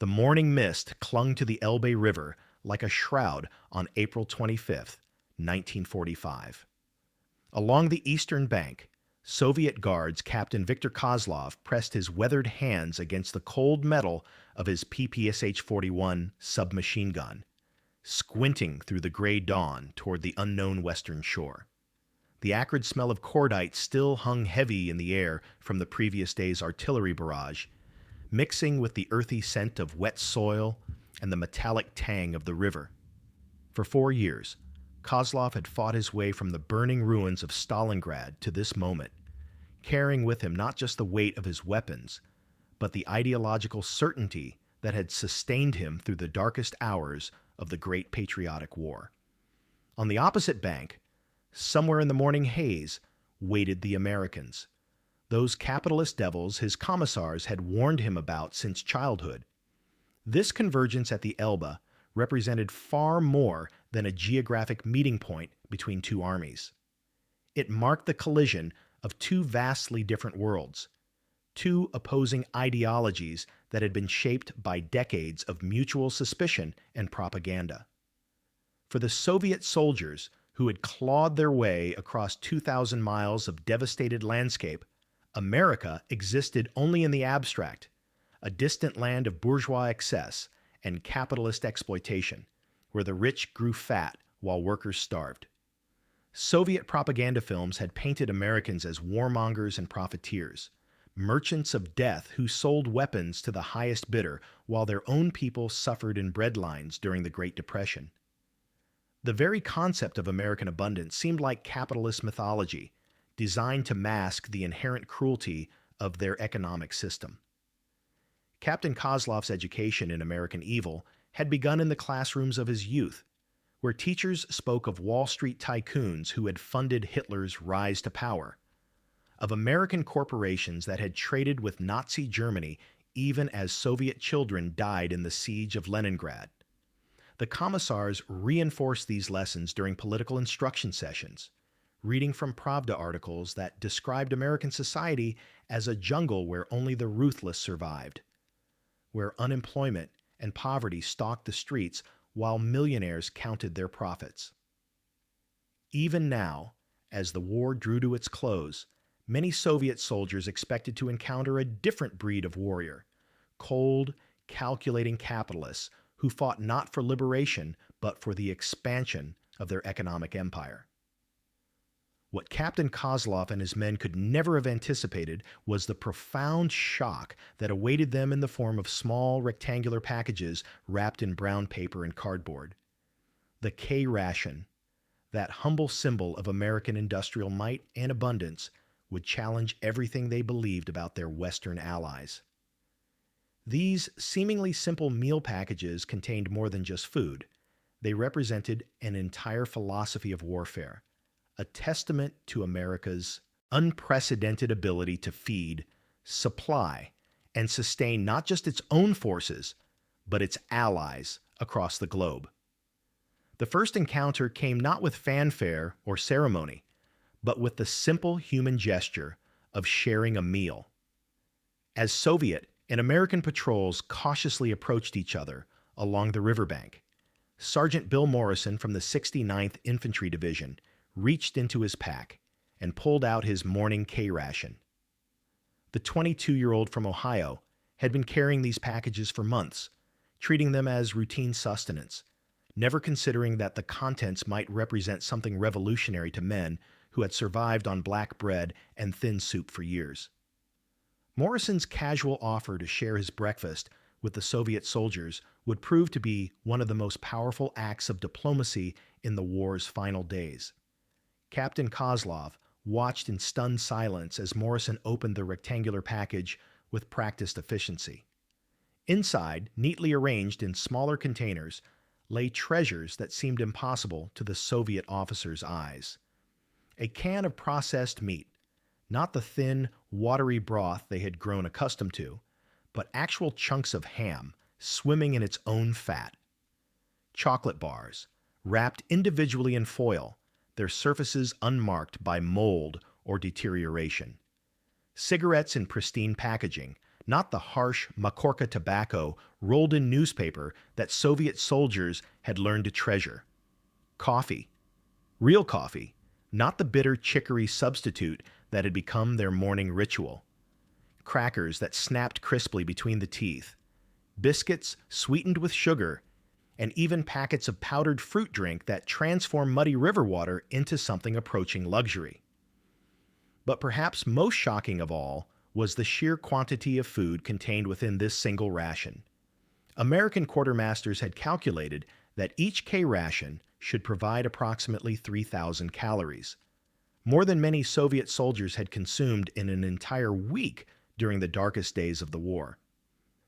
The morning mist clung to the Elbe River like a shroud on April 25, 1945. Along the eastern bank, Soviet Guards Captain Viktor Kozlov pressed his weathered hands against the cold metal of his PPSH-41 submachine gun, squinting through the gray dawn toward the unknown western shore. The acrid smell of cordite still hung heavy in the air from the previous day's artillery barrage, mixing with the earthy scent of wet soil and the metallic tang of the river. For 4 years, Kozlov had fought his way from the burning ruins of Stalingrad to this moment, carrying with him not just the weight of his weapons, but the ideological certainty that had sustained him through the darkest hours of the Great Patriotic War. On the opposite bank, somewhere in the morning haze, waited the Americans, those capitalist devils his commissars had warned him about since childhood. This convergence at the Elbe represented far more than a geographic meeting point between two armies. It marked the collision of two vastly different worlds, two opposing ideologies that had been shaped by decades of mutual suspicion and propaganda. For the Soviet soldiers who had clawed their way across 2,000 miles of devastated landscape, America existed only in the abstract, a distant land of bourgeois excess and capitalist exploitation, where the rich grew fat while workers starved. Soviet propaganda films had painted Americans as warmongers and profiteers, merchants of death who sold weapons to the highest bidder while their own people suffered in breadlines during the Great Depression. The very concept of American abundance seemed like capitalist mythology, designed to mask the inherent cruelty of their economic system. Captain Kozlov's education in American evil had begun in the classrooms of his youth, where teachers spoke of Wall Street tycoons who had funded Hitler's rise to power, of American corporations that had traded with Nazi Germany even as Soviet children died in the siege of Leningrad. The commissars reinforced these lessons during political instruction sessions, reading from Pravda articles that described American society as a jungle where only the ruthless survived, where unemployment and poverty stalked the streets while millionaires counted their profits. Even now, as the war drew to its close, many Soviet soldiers expected to encounter a different breed of warrior, cold, calculating capitalists who fought not for liberation but for the expansion of their economic empire. What Captain Kozlov and his men could never have anticipated was the profound shock that awaited them in the form of small rectangular packages wrapped in brown paper and cardboard. The K-ration, that humble symbol of American industrial might and abundance, would challenge everything they believed about their Western allies. These seemingly simple meal packages contained more than just food. They represented an entire philosophy of warfare, a testament to America's unprecedented ability to feed, supply, and sustain not just its own forces, but its allies across the globe. The first encounter came not with fanfare or ceremony, but with the simple human gesture of sharing a meal. As Soviet and American patrols cautiously approached each other along the riverbank, Sergeant Bill Morrison from the 69th Infantry Division reached into his pack and pulled out his morning K-ration. The 22-year-old from Ohio had been carrying these packages for months, treating them as routine sustenance, never considering that the contents might represent something revolutionary to men who had survived on black bread and thin soup for years. Morrison's casual offer to share his breakfast with the Soviet soldiers would prove to be one of the most powerful acts of diplomacy in the war's final days. Captain Kozlov watched in stunned silence as Morrison opened the rectangular package with practiced efficiency. Inside, neatly arranged in smaller containers, lay treasures that seemed impossible to the Soviet officers' eyes. A can of processed meat, not the thin, watery broth they had grown accustomed to, but actual chunks of ham swimming in its own fat. Chocolate bars, wrapped individually in foil, their surfaces unmarked by mold or deterioration. Cigarettes in pristine packaging, not the harsh Makorka tobacco rolled in newspaper that Soviet soldiers had learned to treasure. Coffee. Real coffee, not the bitter chicory substitute that had become their morning ritual. Crackers that snapped crisply between the teeth. Biscuits sweetened with sugar, and even packets of powdered fruit drink that transform muddy river water into something approaching luxury. But perhaps most shocking of all was the sheer quantity of food contained within this single ration. American quartermasters had calculated that each K-ration should provide approximately 3,000 calories, more than many Soviet soldiers had consumed in an entire week during the darkest days of the war.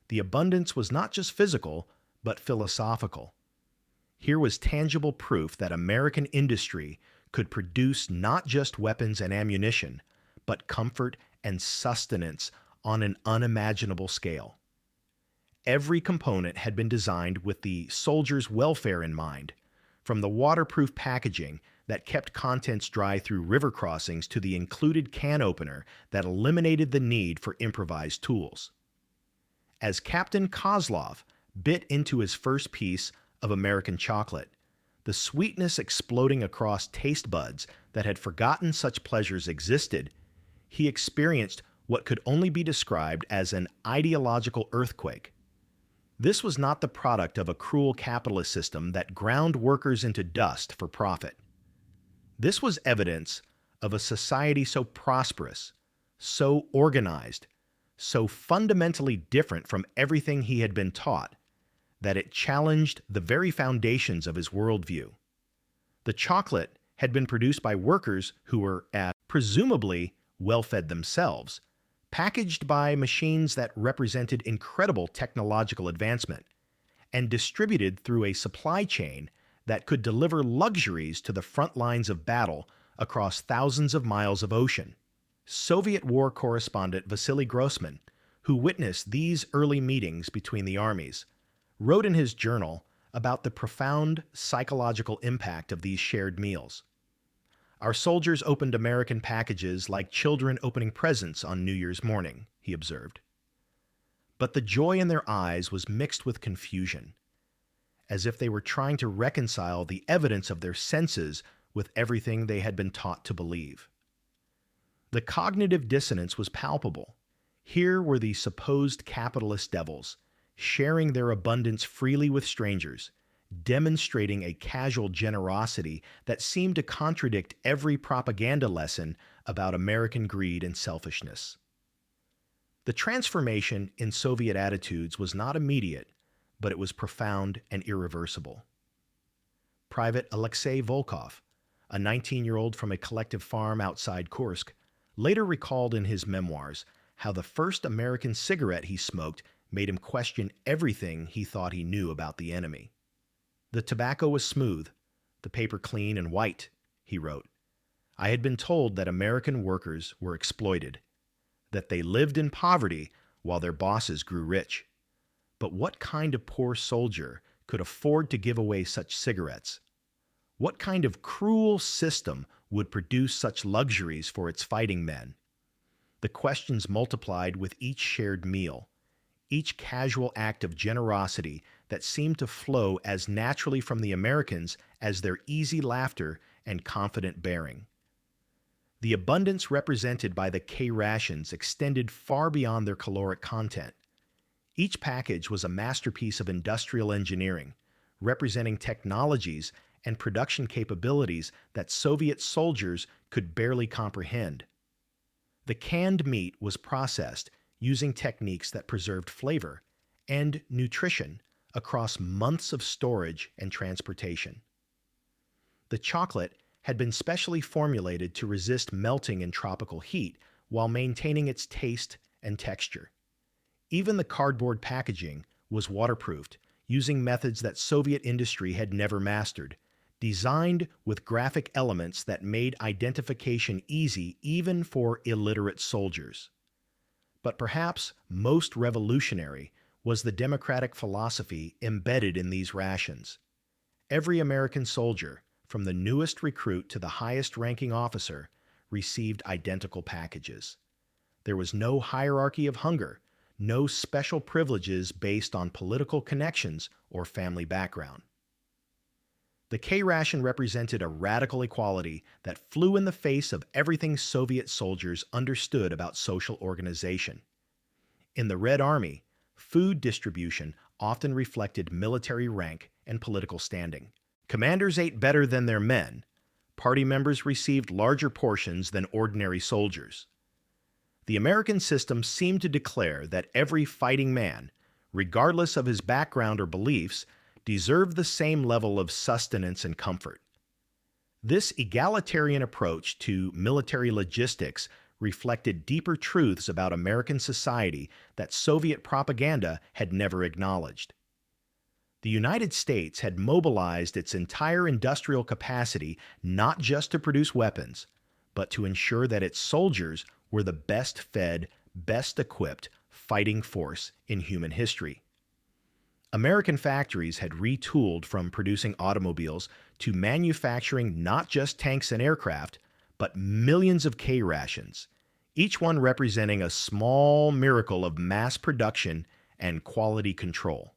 The abundance was not just physical, but philosophical. Here was tangible proof that American industry could produce not just weapons and ammunition, but comfort and sustenance on an unimaginable scale. Every component had been designed with the soldier's welfare in mind, from the waterproof packaging that kept contents dry through river crossings to the included can opener that eliminated the need for improvised tools. As Captain Kozlov bit into his first piece of American chocolate, the sweetness exploding across taste buds that had forgotten such pleasures existed, he experienced what could only be described as an ideological earthquake. This was not the product of a cruel capitalist system that ground workers into dust for profit. This was evidence of a society so prosperous, so organized, so fundamentally different from everything he had been taught, that it challenged the very foundations of his worldview. The chocolate had been produced by workers who were, presumably, well-fed themselves, packaged by machines that represented incredible technological advancement, and distributed through a supply chain that could deliver luxuries to the front lines of battle across thousands of miles of ocean. Soviet war correspondent Vasily Grossman, who witnessed these early meetings between the armies, wrote in his journal about the profound psychological impact of these shared meals. Our soldiers opened American packages like children opening presents on New Year's morning, he observed. But the joy in their eyes was mixed with confusion, as if they were trying to reconcile the evidence of their senses with everything they had been taught to believe. The cognitive dissonance was palpable. Here were the supposed capitalist devils, sharing their abundance freely with strangers, demonstrating a casual generosity that seemed to contradict every propaganda lesson about American greed and selfishness. The transformation in Soviet attitudes was not immediate, but it was profound and irreversible. Private Alexei Volkov, a 19-year-old from a collective farm outside Kursk, later recalled in his memoirs how the first American cigarette he smoked made him question everything he thought he knew about the enemy. The tobacco was smooth, the paper clean and white, he wrote. I had been told that American workers were exploited, that they lived in poverty while their bosses grew rich. But what kind of poor soldier could afford to give away such cigarettes? What kind of cruel system would produce such luxuries for its fighting men? The questions multiplied with each shared meal, each casual act of generosity that seemed to flow as naturally from the Americans as their easy laughter and confident bearing. The abundance represented by the K-rations extended far beyond their caloric content. Each package was a masterpiece of industrial engineering, representing technologies and production capabilities that Soviet soldiers could barely comprehend. The canned meat was processed using techniques that preserved flavor and nutrition across months of storage and transportation. The chocolate had been specially formulated to resist melting in tropical heat while maintaining its taste and texture. Even the cardboard packaging was waterproofed, using methods that Soviet industry had never mastered, designed with graphic elements that made identification easy even for illiterate soldiers. But perhaps most revolutionary was the democratic philosophy embedded in these rations. Every American soldier, from the newest recruit to the highest-ranking officer, received identical packages. There was no hierarchy of hunger, no special privileges based on political connections or family background. The K-ration represented a radical equality that flew in the face of everything Soviet soldiers understood about social organization. In the Red Army, food distribution often reflected military rank and political standing. Commanders ate better than their men. Party members received larger portions than ordinary soldiers. The American system seemed to declare that every fighting man, regardless of his background or beliefs, deserved the same level of sustenance and comfort. This egalitarian approach to military logistics reflected deeper truths about American society that Soviet propaganda had never acknowledged. The United States had mobilized its entire industrial capacity not just to produce weapons, but to ensure that its soldiers were the best fed, best equipped fighting force in human history. American factories had retooled from producing automobiles to manufacturing not just tanks and aircraft, but millions of K-rations, each one representing a small miracle of mass production and quality control.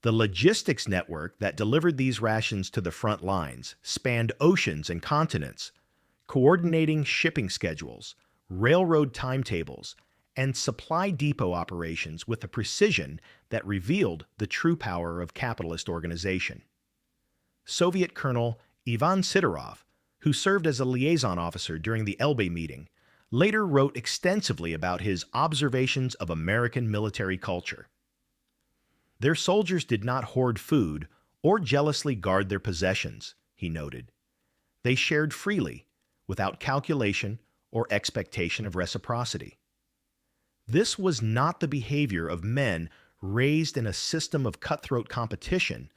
The logistics network that delivered these rations to the front lines spanned oceans and continents, coordinating shipping schedules, railroad timetables, and supply depot operations with a precision that revealed the true power of capitalist organization. Soviet Colonel Ivan Sidorov, who served as a liaison officer during the Elbe meeting, later wrote extensively about his observations of American military culture. Their soldiers did not hoard food or jealously guard their possessions, he noted. They shared freely, without calculation or expectation of reciprocity. This was not the behavior of men raised in a system of cutthroat competition,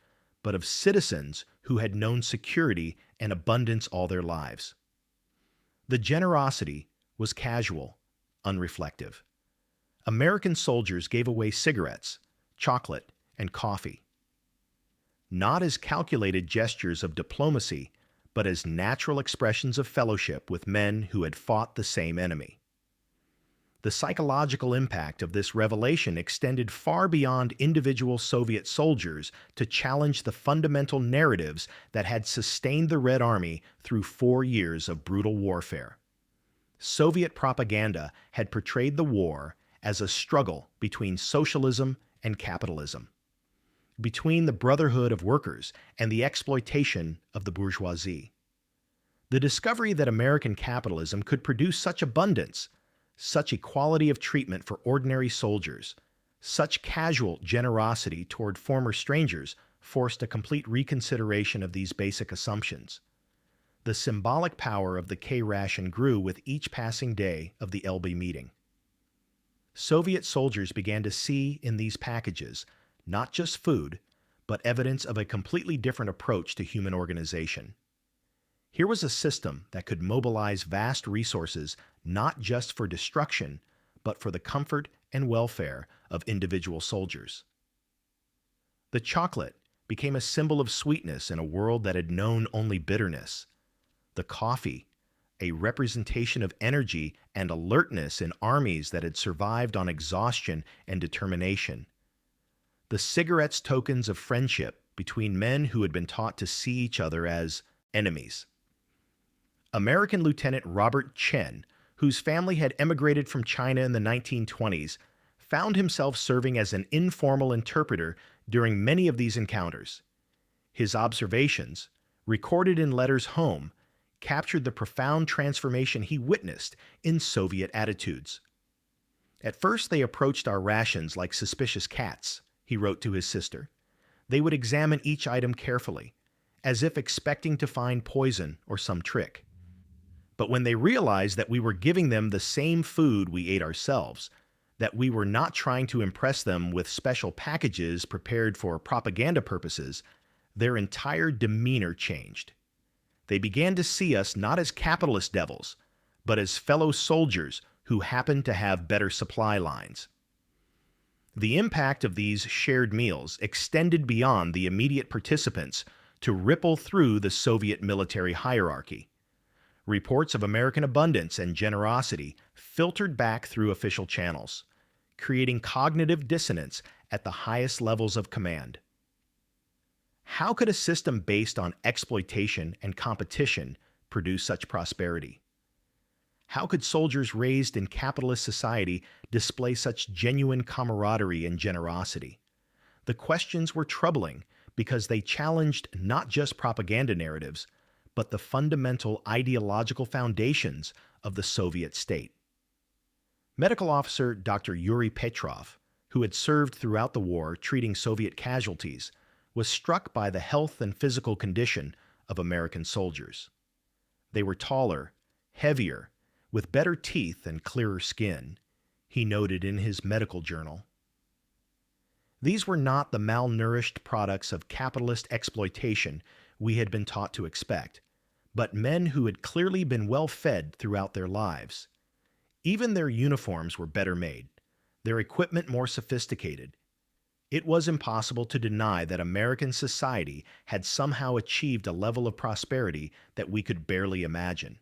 but of citizens who had known security and abundance all their lives. The generosity was casual, unreflective. American soldiers gave away cigarettes, chocolate, and coffee. Not as calculated gestures of diplomacy, but as natural expressions of fellowship with men who had fought the same enemy. The psychological impact of this revelation extended far beyond individual Soviet soldiers to challenge the fundamental narratives that had sustained the Red Army through 4 years of brutal warfare. Soviet propaganda had portrayed the war as a struggle between socialism and capitalism, between the brotherhood of workers and the exploitation of the bourgeoisie. The discovery that American capitalism could produce such abundance, such equality of treatment for ordinary soldiers, such casual generosity toward former strangers forced a complete reconsideration of these basic assumptions. The symbolic power of the K-ration grew with each passing day of the Elbe meeting. Soviet soldiers began to see in these packages not just food, but evidence of a completely different approach to human organization. Here was a system that could mobilize vast resources not just for destruction, but for the comfort and welfare of individual soldiers. The chocolate became a symbol of sweetness in a world that had known only bitterness. The coffee, a representation of energy and alertness in armies that had survived on exhaustion and determination. The cigarettes, tokens of friendship between men who had been taught to see each other as enemies. American Lieutenant Robert Chen, whose family had emigrated from China in the 1920s, found himself serving as an informal interpreter during many of these encounters. His observations, recorded in letters home, captured the profound transformation he witnessed in Soviet attitudes. At first, they approached our rations like suspicious cats, he wrote to his sister. They would examine each item carefully, as if expecting to find poison or some trick. But when they realized that we were giving them the same food we ate ourselves, that we were not trying to impress them with special packages prepared for propaganda purposes, their entire demeanor changed. They began to see us not as capitalist devils, but as fellow soldiers who happened to have better supply lines. The impact of these shared meals extended beyond the immediate participants to ripple through the Soviet military hierarchy. Reports of American abundance and generosity filtered back through official channels. creating cognitive dissonance at the highest levels of command. How could a system based on exploitation and competition produce such prosperity? How could soldiers raised in capitalist society display such genuine camaraderie and generosity? The questions were troubling because they challenged not just propaganda narratives, but the fundamental ideological foundations of the Soviet state. Medical officer Dr. Yuri Petrov, who had served throughout the war treating Soviet casualties, was struck by the health and physical condition of American soldiers. They were taller, heavier, with better teeth and clearer skin, he noted in his medical journal. These were not the malnourished products of capitalist exploitation we had been taught to expect, but men who had clearly been well fed throughout their lives. Even their uniforms were better made, their equipment more sophisticated. It was impossible to deny that American society had somehow achieved a level of prosperity that we could barely imagine.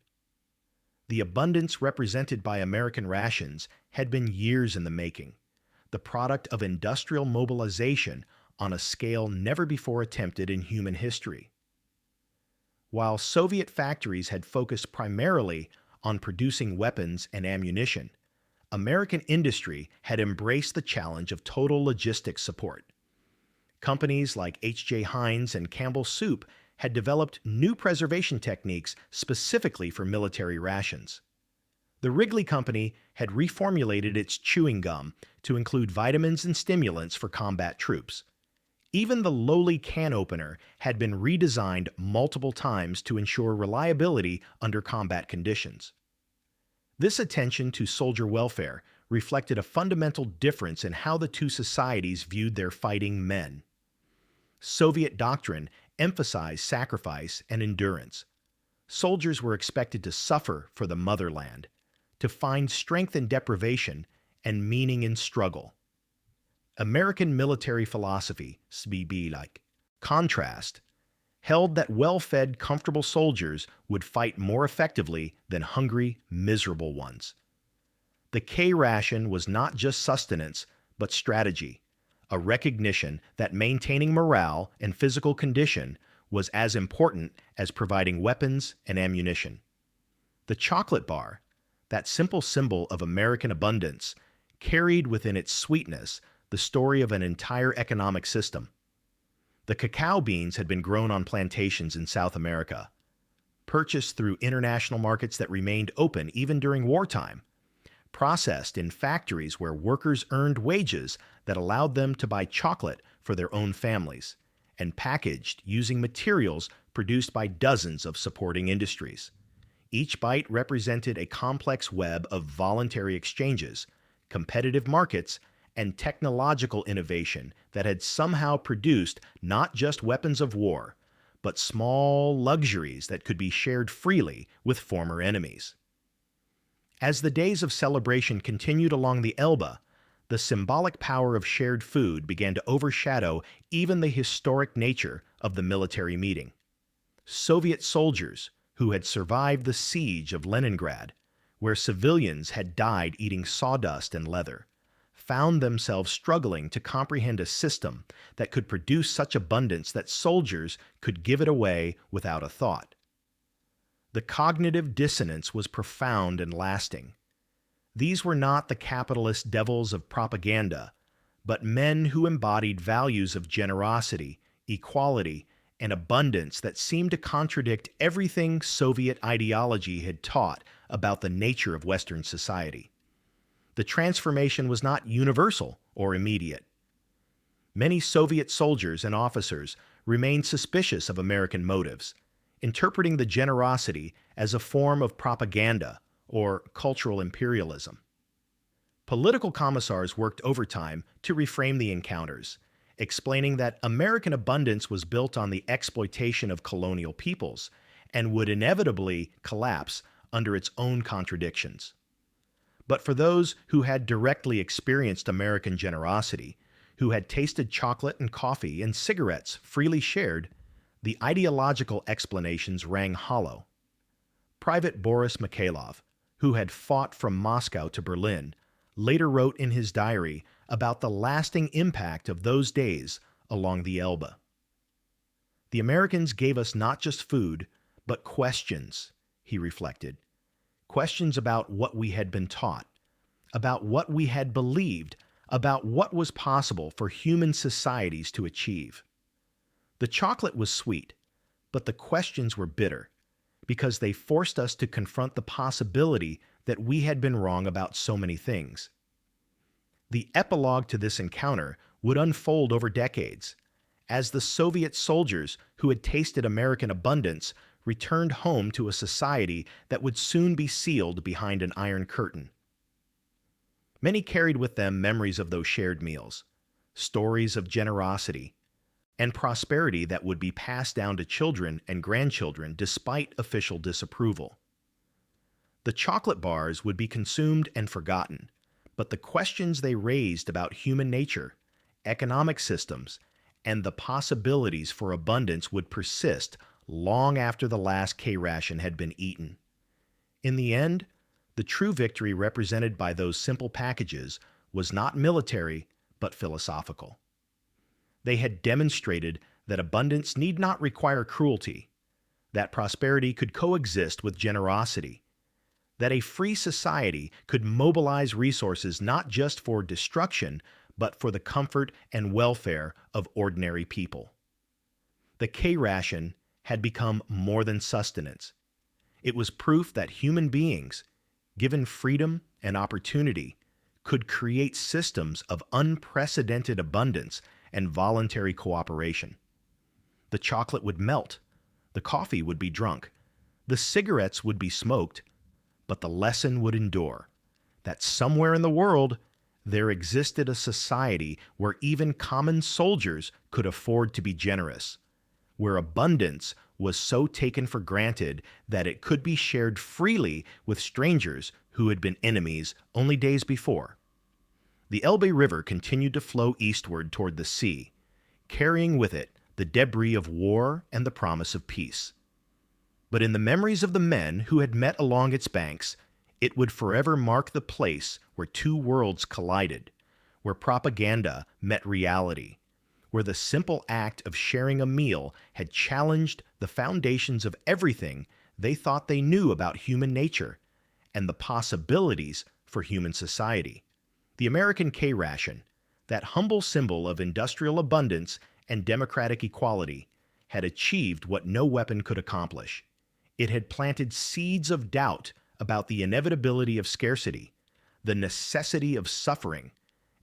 The abundance represented by American rations had been years in the making, the product of industrial mobilization on a scale never before attempted in human history. While Soviet factories had focused primarily on producing weapons and ammunition, American industry had embraced the challenge of total logistics support. Companies like H.J. Heinz and Campbell Soup had developed new preservation techniques specifically for military rations. The Wrigley Company had reformulated its chewing gum to include vitamins and stimulants for combat troops. Even the lowly can opener had been redesigned multiple times to ensure reliability under combat conditions. This attention to soldier welfare reflected a fundamental difference in how the two societies viewed their fighting men. Soviet doctrine emphasized sacrifice and endurance. Soldiers were expected to suffer for the motherland, to find strength in deprivation and meaning in struggle. American military philosophy, like contrast, held that well-fed, comfortable soldiers would fight more effectively than hungry, miserable ones. The K-ration was not just sustenance, but strategy, a recognition that maintaining morale and physical condition was as important as providing weapons and ammunition. The chocolate bar, that simple symbol of American abundance, carried within its sweetness the story of an entire economic system. The cacao beans had been grown on plantations in South America, purchased through international markets that remained open even during wartime, processed in factories where workers earned wages that allowed them to buy chocolate for their own families, and packaged using materials produced by dozens of supporting industries. Each bite represented a complex web of voluntary exchanges, competitive markets, and technological innovation that had somehow produced not just weapons of war, but small luxuries that could be shared freely with former enemies. As the days of celebration continued along the Elbe, the symbolic power of shared food began to overshadow even the historic nature of the military meeting. Soviet soldiers who had survived the siege of Leningrad, where civilians had died eating sawdust and leather, found themselves struggling to comprehend a system that could produce such abundance that soldiers could give it away without a thought. The cognitive dissonance was profound and lasting. These were not the capitalist devils of propaganda, but men who embodied values of generosity, equality, and abundance that seemed to contradict everything Soviet ideology had taught about the nature of Western society. The transformation was not universal or immediate. Many Soviet soldiers and officers remained suspicious of American motives, interpreting the generosity as a form of propaganda or cultural imperialism. Political commissars worked overtime to reframe the encounters, explaining that American abundance was built on the exploitation of colonial peoples and would inevitably collapse under its own contradictions. But for those who had directly experienced American generosity, who had tasted chocolate and coffee and cigarettes freely shared, the ideological explanations rang hollow. Private Boris Mikhailov, who had fought from Moscow to Berlin, later wrote in his diary about the lasting impact of those days along the Elbe. The Americans gave us not just food, but questions, he reflected. Questions about what we had been taught, about what we had believed, about what was possible for human societies to achieve. The chocolate was sweet, but the questions were bitter, because they forced us to confront the possibility that we had been wrong about so many things. The epilogue to this encounter would unfold over decades, as the Soviet soldiers who had tasted American abundance returned home to a society that would soon be sealed behind an iron curtain. Many carried with them memories of those shared meals, stories of generosity, and prosperity that would be passed down to children and grandchildren despite official disapproval. The chocolate bars would be consumed and forgotten, but the questions they raised about human nature, economic systems, and the possibilities for abundance would persist long after the last K-ration had been eaten. In the end, the true victory represented by those simple packages was not military, but philosophical. They had demonstrated that abundance need not require cruelty, that prosperity could coexist with generosity, that a free society could mobilize resources not just for destruction, but for the comfort and welfare of ordinary people. The K-ration had become more than sustenance. It was proof that human beings, given freedom and opportunity, could create systems of unprecedented abundance and voluntary cooperation. The chocolate would melt, the coffee would be drunk, the cigarettes would be smoked, but the lesson would endure, that somewhere in the world there existed a society where even common soldiers could afford to be generous, where abundance was so taken for granted that it could be shared freely with strangers who had been enemies only days before. The Elbe River continued to flow eastward toward the sea, carrying with it the debris of war and the promise of peace. But in the memories of the men who had met along its banks, it would forever mark the place where two worlds collided, where propaganda met reality, where the simple act of sharing a meal had challenged the foundations of everything they thought they knew about human nature and the possibilities for human society. The American K-ration, that humble symbol of industrial abundance and democratic equality, had achieved what no weapon could accomplish. It had planted seeds of doubt about the inevitability of scarcity, the necessity of suffering,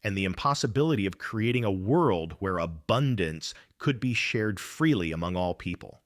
and the impossibility of creating a world where abundance could be shared freely among all people.